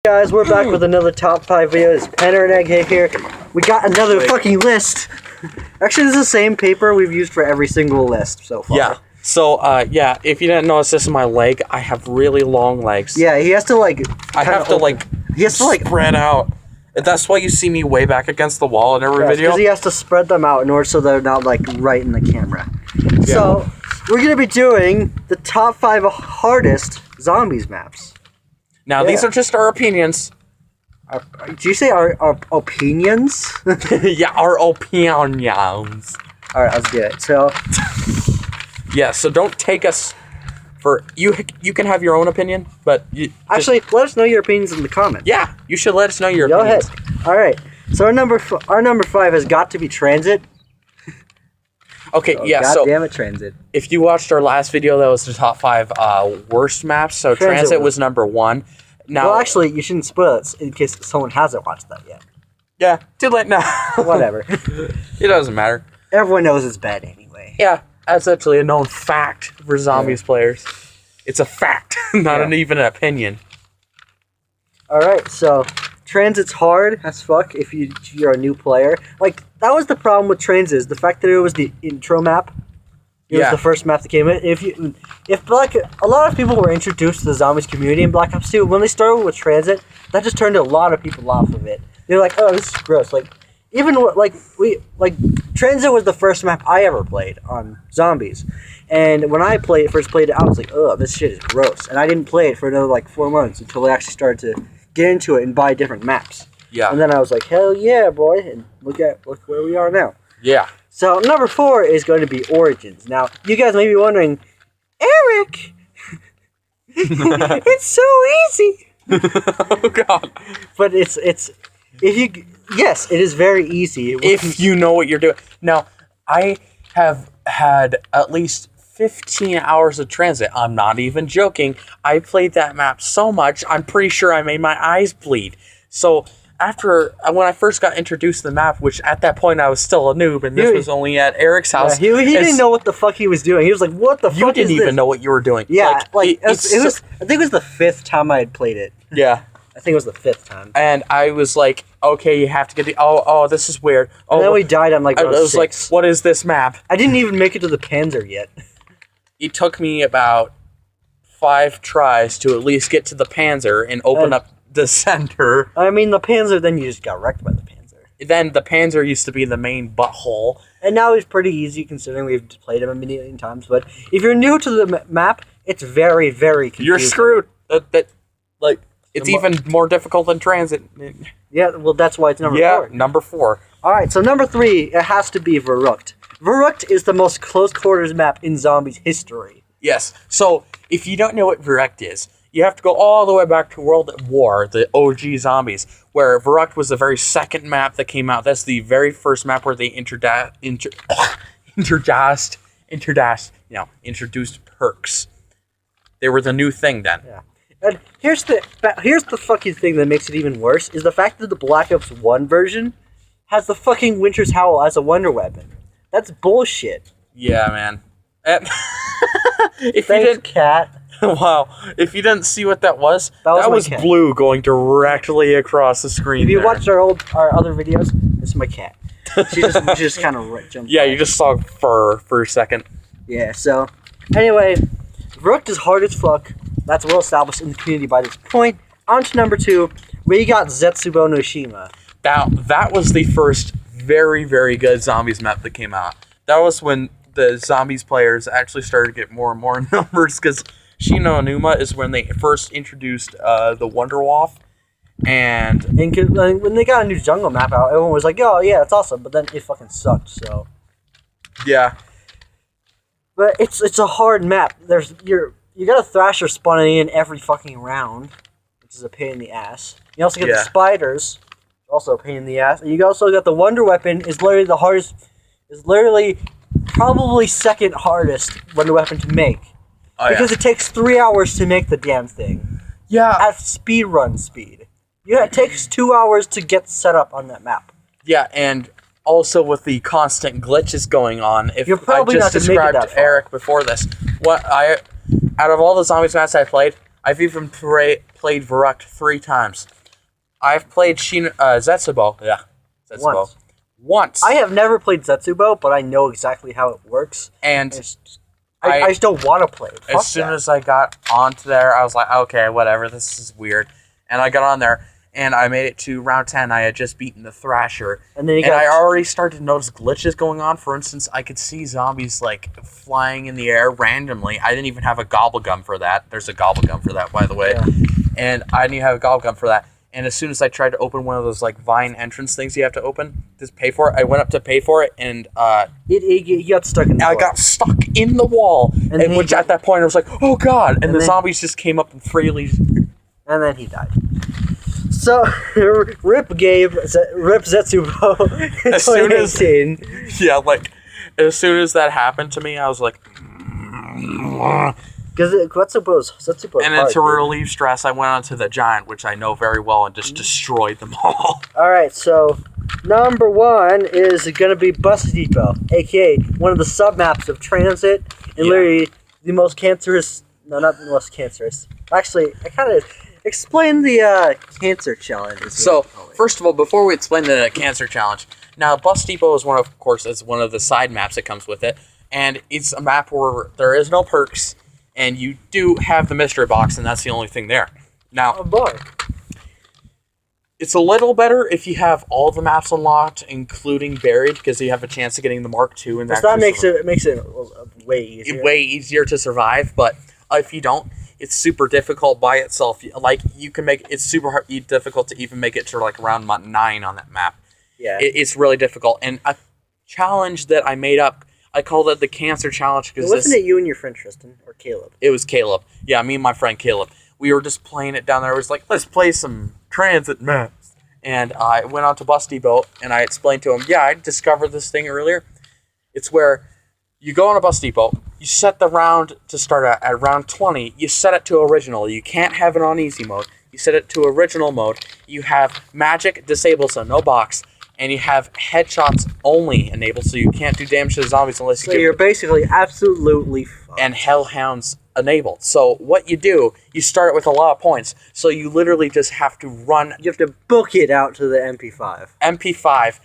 Guys, we're back with another top 5 video. It's Penner and Egghead here. We got another fucking list. Actually, this is the same paper we've used for every single list so far. Yeah. So, yeah, if you didn't notice, this is my leg. I have really long legs. Yeah, he has to, like... I have to, like, he has to, like... spread out. And that's why you see me way back against the wall in every video. Because he has to spread them out in order so they're not, like, right in the camera. Yeah. So, we're going to be doing the top 5 hardest zombies maps. Now, these are just our opinions. Did you say our opinions? Yeah, our opinions. Alright, let's get it. So... yeah, so don't take us for... You can have your own opinion, but... Actually, let us know your opinions in the comments. Yeah, you should let us know your opinions. Go ahead. Alright, so our number 5 has got to be Transit. Okay, yeah, so... God damn it, Transit. If you watched our last video, that was the top 5 worst maps, so Transit was number 1. Now, well, actually, you shouldn't spoil it in case someone hasn't watched that yet. Yeah, too late now. Whatever. It doesn't matter. Everyone knows it's bad anyway. Yeah, that's actually a known fact for zombies players. It's a fact, not even an opinion. Alright, so Transit's hard as fuck if you're a new player. Like, that was the problem with Transit, is the fact that it was the intro map. It was the first map that came in. If like a lot of people were introduced to the zombies community in Black Ops 2, when they started with Transit, that just turned a lot of people off of it. They're like, "Oh, this is gross." Like, even Transit was the first map I ever played on zombies, and when I first played it, I was like, "Oh, this shit is gross," and I didn't play it for another like 4 months until I actually started to get into it and buy different maps. Yeah. And then I was like, "Hell yeah, boy!" And look where we are now. Yeah. So, number 4 is going to be Origins. Now, you guys may be wondering, Eric, it's so easy. Oh, God. But yes, it is very easy. If you know what you're doing. Now, I have had at least 15 hours of Transit. I'm not even joking. I played that map so much, I'm pretty sure I made my eyes bleed. So... when I first got introduced to the map, which at that point I was still a noob, and this was only at Eric's house. Yeah, he didn't know what the fuck he was doing. He was like, "What the fuck is this?" You didn't even know what you were doing. Yeah, I think it was the 5th time I had played it. Yeah. I think it was the 5th time. And I was like, okay, you have to get the... Oh, this is weird. Oh, and then we died on like I was 6. Like, what is this map? I didn't even make it to the Panzer yet. It took me about 5 tries to at least get to the Panzer and open up the center. I mean, the Panzer, then you just got wrecked by the Panzer. Then the Panzer used to be the main butthole. And now it's pretty easy considering we've played him a million times. But if you're new to the map, it's very, very confusing. You're screwed. It's even more difficult than Transit. Yeah, well, that's why it's number 4. Yeah, number 4. Alright, so number 3, it has to be Verrückt. Verrückt is the most close quarters map in zombies history. Yes. So, if you don't know what Verrückt is, you have to go all the way back to World at War, the OG zombies, where Verrückt was the very second map that came out. That's the very first map where they introduced perks. They were the new thing then. Yeah. And here's the fucking thing that makes it even worse, is the fact that the Black Ops 1 version has the fucking Winter's Howl as a wonder weapon. That's bullshit. Yeah, man. Thanks, cat. Wow. If you didn't see what that was blue going directly across the screen. If you watched our other videos, this is my cat. She just kind of jumped. Yeah, you just saw fur for a second. Yeah, so, anyway, Verrückt is hard as fuck. That's well established in the community by this point. On to number 2, we got Zetsubo no Shima. Now, that was the first very, very good zombies map that came out. That was when the zombies players actually started to get more and more numbers, because Shino Onuma is when they first introduced the Wonderwolf, and when they got a new jungle map out, everyone was like, "Oh yeah, that's awesome," but then it fucking sucked. So yeah, but it's a hard map. You got a Thrasher spawning in every fucking round, which is a pain in the ass. You also get the spiders, also a pain in the ass. And you also got the wonder weapon. Is literally the hardest. Is literally probably second hardest wonder weapon to make. Oh, because it takes 3 hours to make the damn thing. Yeah. At speedrun speed. Yeah, it takes 2 hours to get set up on that map. Yeah, and also with the constant glitches going on, You're probably I just described to Eric before this, out of all the zombies maps I played, I've even played Verrückt 3 times. I've played Zetsubo. Yeah, Zetsubo. Once. I have never played Zetsubo, but I know exactly how it works. And I just don't want to play it. As soon as I got onto there, I was like, okay, whatever, this is weird. And I got on there, and I made it to round 10. I had just beaten the Thrasher. And I already started to notice glitches going on. For instance, I could see zombies, like, flying in the air randomly. I didn't even have a gobblegum for that. There's a gobblegum for that, by the way. Yeah. And I didn't even have a gobblegum for that. And as soon as I tried to open one of those, like, vine entrance things you have to open, just pay for it, I went up to pay for it, and you got stuck in the wall. I got stuck in the wall, which at that point I was like, oh god, and the zombies just came up and freely... And then he died. So, Rip Zetsubo in 2018. Yeah, like, as soon as that happened to me, I was like... Because Zetsubo's and then to relieve stress, I went on to the Giant, which I know very well, and just destroyed them all. Alright, so number 1 is going to be Bus Depot, a.k.a. one of the sub-maps of Transit, and literally the most cancerous... No, not the most cancerous. Actually, I kind of... Explain the cancer challenge. So, first of all, before we explain the cancer challenge, now Bus Depot is one of the side maps that comes with it, and it's a map where there is no perks, and you do have the mystery box, and that's the only thing there. Now, it's a little better if you have all the maps unlocked, including buried, because you have a chance of getting the Mark II. And that makes it way easier. Way easier to survive, but if you don't, it's super difficult by itself. Like, you can make it's super difficult to even make it to like around 9 on that map. Yeah, it's really difficult. And a challenge that I made up, I called it the Cancer Challenge because wasn't it you and your friend Tristan or Caleb? It was Caleb. Yeah, me and my friend Caleb. We were just playing it down there. It was like, let's play some transit maps. And I went on to Bus Depot and I explained to him, yeah, I discovered this thing earlier. It's where you go on a Bus Depot, you set the round to start at round 20, you set it to original. You can't have it on easy mode. You set it to original mode. You have magic disabled, so no box. And you have headshots only enabled, so you can't do damage to the zombies unless you So you're basically absolutely fucked. And Hellhounds enabled. So what you do, you start with a lot of points. So you literally just have to run... You have to book it out to the MP5. MP5,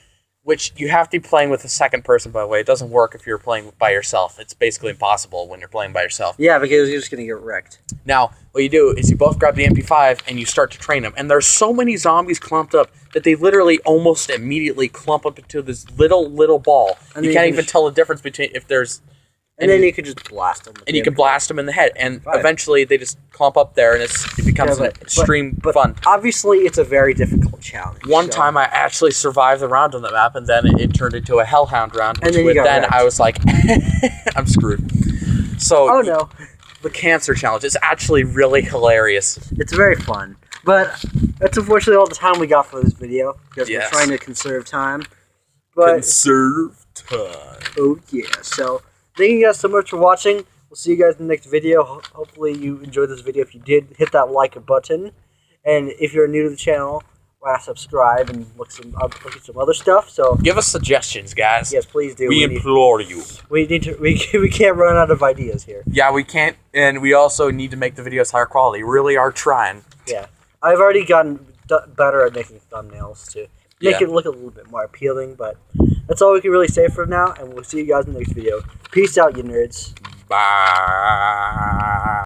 which you have to be playing with a second person, by the way. It doesn't work if you're playing by yourself. It's basically impossible when you're playing by yourself. Yeah, because you're just going to get wrecked. Now, what you do is you both grab the MP5 and you start to train them. And there's so many zombies clumped up that they literally almost immediately clump up into this little ball. And you can't even tell the difference between if there's... And then you can just blast them. And you can blast them in the head. And eventually they just clump up there and it becomes extreme fun. Obviously, it's a very difficult challenge. One time I actually survived the round on the map, and then it turned into a Hellhound round. And then I was like, I'm screwed. So, oh no. The Cancer Challenge is actually really hilarious. It's very fun. But that's unfortunately all the time we got for this video, because we're trying to conserve time. But, conserve time. Oh yeah, so... Thank you guys so much for watching. We'll see you guys in the next video. Hopefully you enjoyed this video. If you did, hit that like button. And if you're new to the channel, subscribe and look at some other stuff. So give us suggestions, guys. Yes, please do. We implore you. We need to. We can't run out of ideas here. Yeah, we can't, and we also need to make the videos higher quality. Really are trying. Yeah, I've already gotten better at making thumbnails to make it look a little bit more appealing, but that's all we can really say for now, and we'll see you guys in the next video. Peace out, you nerds. Bye.